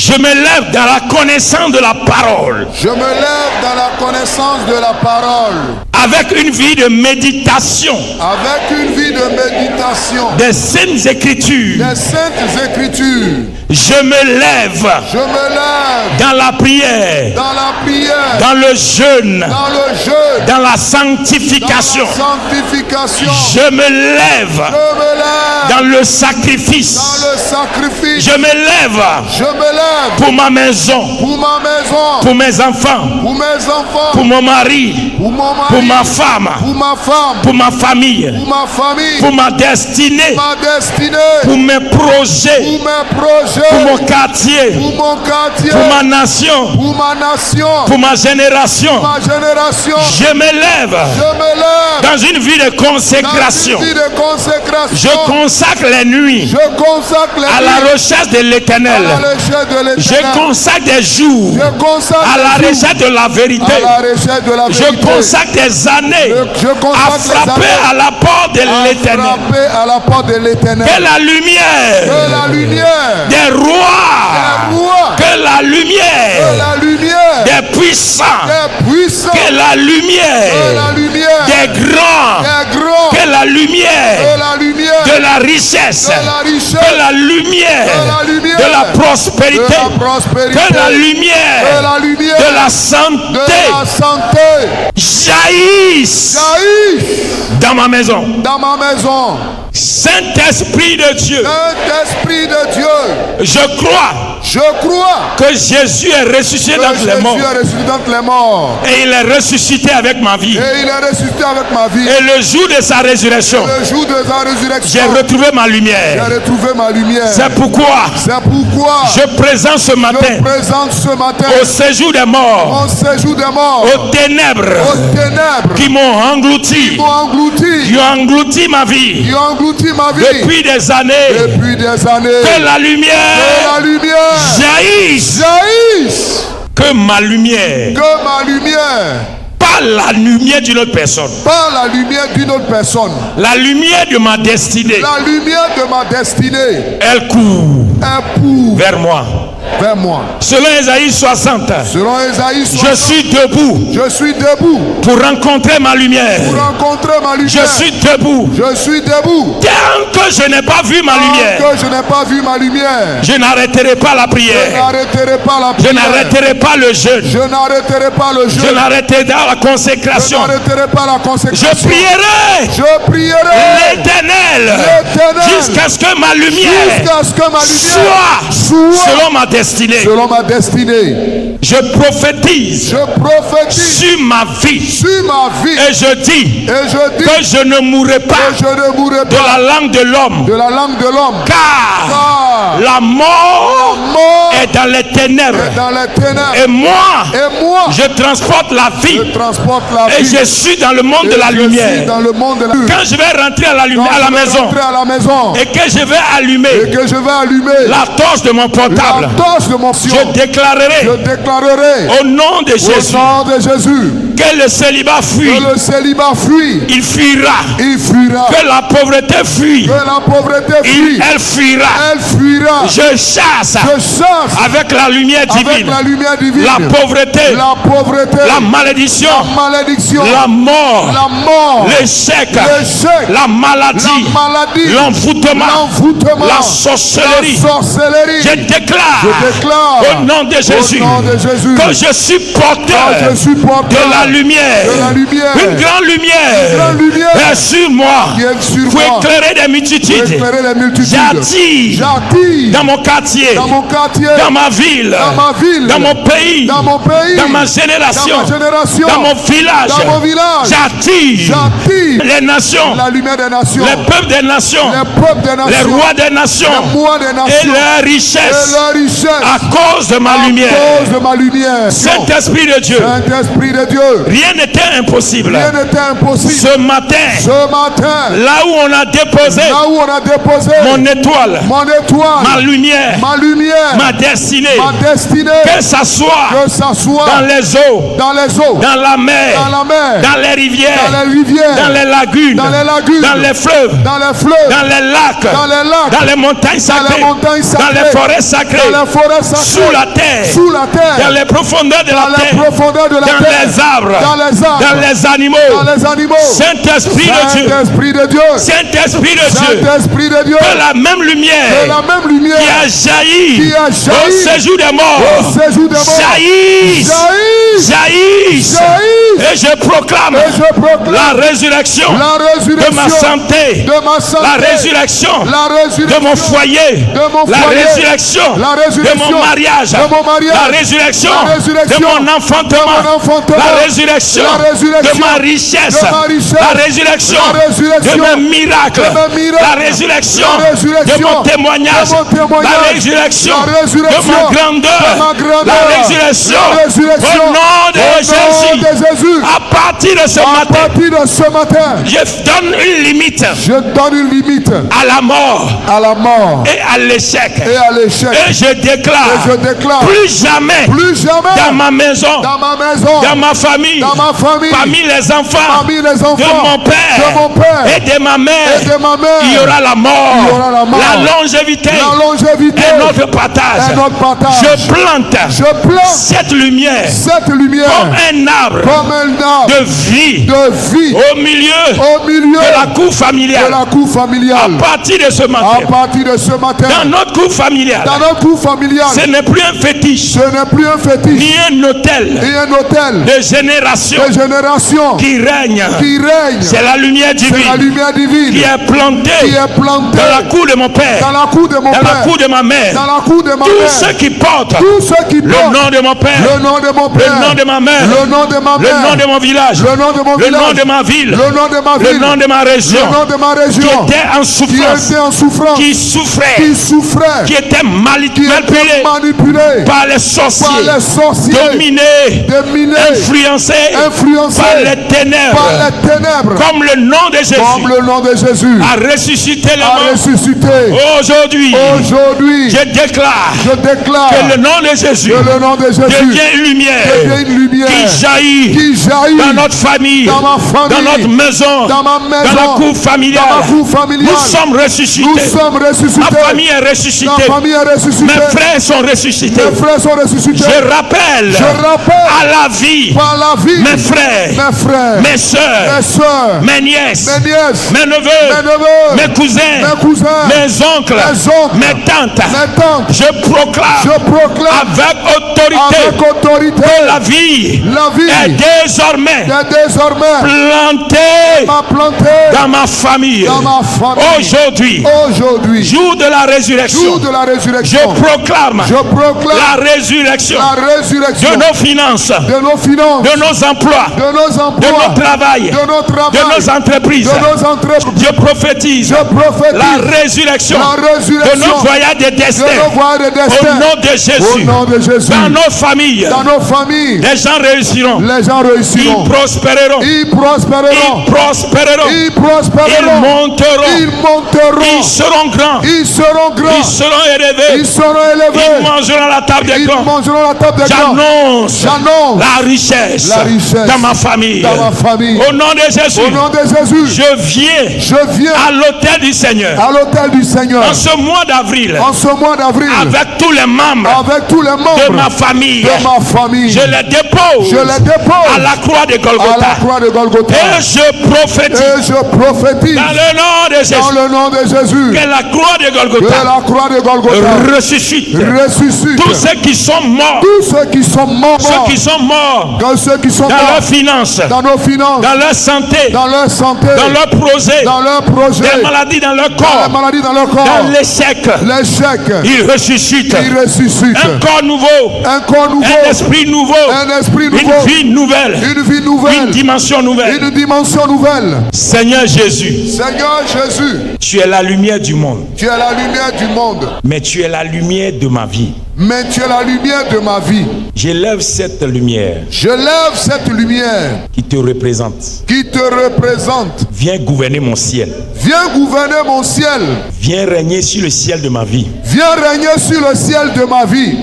Je me lève dans la connaissance de la parole. Je me lève dans la connaissance de la parole. Avec une vie de méditation. Avec une vie de méditation. Des saintes écritures. Des saintes écritures. Je me lève. Je me lève. Dans la prière. Dans la prière. Dans le jeûne. Dans le jeûne. Dans la sanctification. Dans la sanctification. Je me lève. Je me lève. Dans le sacrifice. Dans le sacrifice. Je me lève. Je me lève. Pour ma maison. Pour ma maison. Pour mes enfants. Pour mes enfants. Pour mon mari. Pour mon mari. Pour ma femme. Pour ma femme. Pour ma famille. Pour ma famille. Pour ma destinée. Ma destinée. Pour mes projets. Pour mes projets. Pour mon quartier. Pour mon quartier. Pour ma nation. Pour ma nation. Pour ma génération. Ma génération. Je me lève. Je me lève. Dans une vie de consécration. Dans une vie de consécration. Je consacre les nuits. Je consacre les à la recherche de l'éternel. À la recherche de l'éternel. Je consacre des jours. Je consacre à la recherche de la vérité. À la recherche de la vérité. Je consacre des années à frapper à la porte de l'éternel. À la porte de l'éternel. Que la lumière. Que la lumière. Des rois. Des rois. Que la lumière. Que la lumière. Des puissants. Des puissants. Que la lumière. Que la lumière. Des grands. Des grands. Que la lumière. Que la lumière. De la richesse. De la richesse. Que la lumière. De la lumière. De la prospérité. De la prospérité. Que la lumière. De la lumière. De la santé. De la santé. Jaillisse. Dans ma maison. Dans ma maison. Saint-Esprit de Dieu. Saint-Esprit de Dieu. Je crois que Jésus est ressuscité d'entre les morts. Et il est ressuscité avec ma vie. Et le jour de sa résurrection, j'ai retrouvé ma lumière. C'est pourquoi je présente ce matin au séjour des morts, aux ténèbres qui m'ont englouti, qui ont englouti ma vie depuis des années. Que la lumière jaillisse. Que ma lumière. Pas la lumière d'une autre personne. Pas la lumière d'une autre personne. La lumière de ma destinée. La lumière de ma destinée. Elle court. Vers moi. Vers moi. Selon Ésaïe 60. Selon Ésaïe 60. Je suis debout. Je suis debout. Pour rencontrer ma lumière. Pour rencontrer ma lumière. Je suis debout. Je suis debout. Tant que je n'ai pas vu ma lumière. Tant que je n'ai pas vu ma lumière. Je n'arrêterai pas la prière. Je n'arrêterai pas la prière. Je n'arrêterai pas le jeûne. Je n'arrêterai pas le jeûne. Je n'arrêterai pas la consécration. Je n'arrêterai pas la consécration. Je prierai. Je prierai l'Éternel. Jusqu'à ce que ma lumière soit selon ma destinée. Selon ma destinée. Je prophétise. Sur ma vie. Et je dis que je ne mourrai pas de la langue de l'homme. Car la mort est dans les ténèbres. Et moi, je transporte la vie. Et je suis dans le monde de la lumière. Quand je vais rentrer à la maison et que je vais allumer la torche de mon portable, je déclarerai au nom de Jésus que le célibat fuit. Il fuira. Que la pauvreté fuit. Elle fuira. Je chasse avec la lumière divine la pauvreté, la malédiction, la mort, l'échec, la maladie, l'envoûtement, la sorcellerie. Je déclare au nom de Jésus que je suis porteur de la lumière. Une grande lumière est sur moi pour éclairer des multitudes. J'attire dans mon quartier, dans ma ville, dans mon pays, dans ma génération, dans mon village. J'attire les nations, les peuples des nations, les rois des nations et leurs richesses à cause de ma lumière. Saint-Esprit de Dieu, rien n'est n'était impossible. Rien n'était impossible. Ce matin, là où on a déposé, mon étoile, ma lumière, ma destinée, que ça soit dans les eaux, dans la mer, dans les rivières, dans les lagunes, dans les fleuves, dans les lacs, dans les montagnes sacrées, dans les forêts sacrées, sous la terre, dans les profondeurs de la terre, dans les arbres, dans les animaux. Saint-Esprit de Dieu, Saint-Esprit de Dieu, que la même lumière qui a jailli au séjour des morts jaillisse. Et je proclame la résurrection de ma santé, la résurrection de mon foyer, la résurrection de mon mariage, la résurrection de mon enfantement, la résurrection de ma richesse, la résurrection de mes miracles, la résurrection de mon témoignage, la résurrection de ma grandeur, la résurrection au nom de Jésus. À partir de ce matin, je donne une limite à la mort et à l'échec. Et je déclare plus jamais dans ma maison, dans ma famille, parmi les enfants de mon père et de ma mère, il y aura la mort, la longévité et notre partage. Je plante cette lumière comme un arbre de vie au milieu de la cour familiale. À partir de ce matin, dans notre cour familiale, ce n'est plus un fétiche, ni un hôtel de génération qui règne. C'est la lumière divine qui est plantée dans la cour de mon père, dans la cour de ma mère. Tous ceux qui portent le nom de mon père, le nom de ma mère, le nom de mon village, le nom de ma ville, le nom de ma région, qui était en souffrance, qui souffrait, qui était manipulé par les sorciers, dominé, influencé par les ténèbres, comme le nom de Jésus a ressuscité les morts. Aujourd'hui, je déclare que le nom de Jésus devient une lumière qui jaillit dans notre famille, dans notre maison, dans la cour familiale. Nous sommes ressuscités. Ma famille est ressuscitée. Mes frères sont ressuscités. Je rappelle à la vie mes frères, mes soeurs, mes nièces, mes neveux, mes cousins, mes oncles, mes tantes. Je proclame avec autorité que la vie est désormais plantée dans ma famille. Aujourd'hui, jour de la résurrection, je proclame la résurrection de nos finances, de nos emplois, de notre travail, de nos entreprises. Je prophétise la résurrection de nos voyages de destin au nom de Jésus. Dans nos familles, les gens réussiront. Ils prospéreront. Ils monteront. Ils seront grands. Ils seront élevés. Ils mangeront la table des grands. J'annonce la richesse dans ma famille. Au nom de Jésus, je viens à l'autel du Seigneur. En ce mois d'avril, avec tous les membres de ma famille, je les dépose à la croix de Golgotha. Et je prophétise dans le nom de Jésus que la croix de Golgotha ressuscite tous ceux qui sont morts, dans leurs finances, dans leur santé, dans leur projet, des maladies dans leur corps, dans l'échec. Ils ressuscitent. Un corps nouveau, un esprit nouveau, une vie nouvelle, une dimension nouvelle. Seigneur Jésus, tu es la lumière du monde. Mais tu es la lumière de ma vie. Mais tu es la lumière de ma vie. J'élève cette lumière. Je lève cette lumière Qui te représente. qui te représente. Viens gouverner mon ciel. Viens gouverner mon ciel. Viens régner sur le ciel de ma vie. Viens régner sur le ciel de ma vie.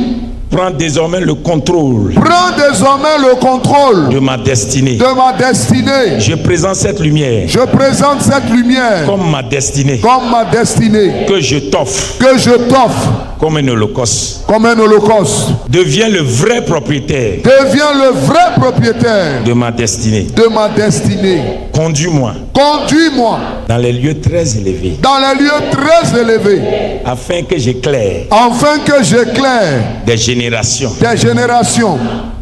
Prends désormais le contrôle Prends désormais le contrôle de ma destinée. de ma destinée. Je présente cette lumière Je présente cette lumière comme ma destinée comme ma destinée que je t'offre que je t'offre comme un holocauste. comme un holocauste. Deviens le vrai propriétaire Deviens le vrai propriétaire de ma destinée. de ma destinée. Conduis-moi Conduis-moi dans les lieux très élevés dans les lieux très élevés afin que j'éclaire afin que j'éclaire des générations des générations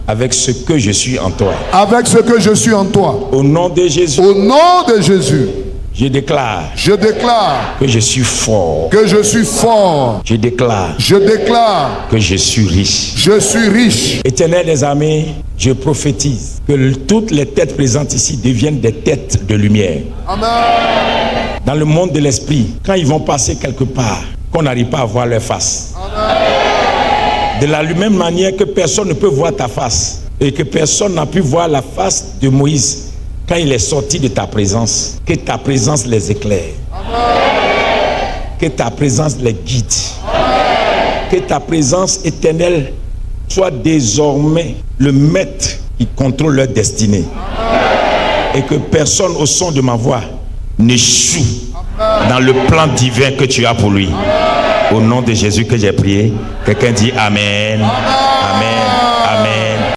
avec ce que je suis en toi. avec ce que je suis en toi. Au nom de Jésus, Au nom de Jésus, je déclare je déclare que je suis fort. que je suis fort. Je déclare Je déclare que je suis riche. je suis riche. Éternel des armées, je prophétise que toutes les têtes présentes ici deviennent des têtes de lumière. Amen. Dans le monde de l'esprit, quand ils vont passer quelque part, qu'on n'arrive pas à voir leur face. De la même manière que personne ne peut voir ta face et que personne n'a pu voir la face de Moïse quand il est sorti de ta présence, que ta présence les éclaire. Que ta présence les guide. Que ta présence éternelle soit désormais le maître qui contrôle leur destinée. Et que personne au son de ma voix n'échoue dans le plan divin que tu as pour lui. Au nom de Jésus que j'ai prié, quelqu'un dit Amen. Amen.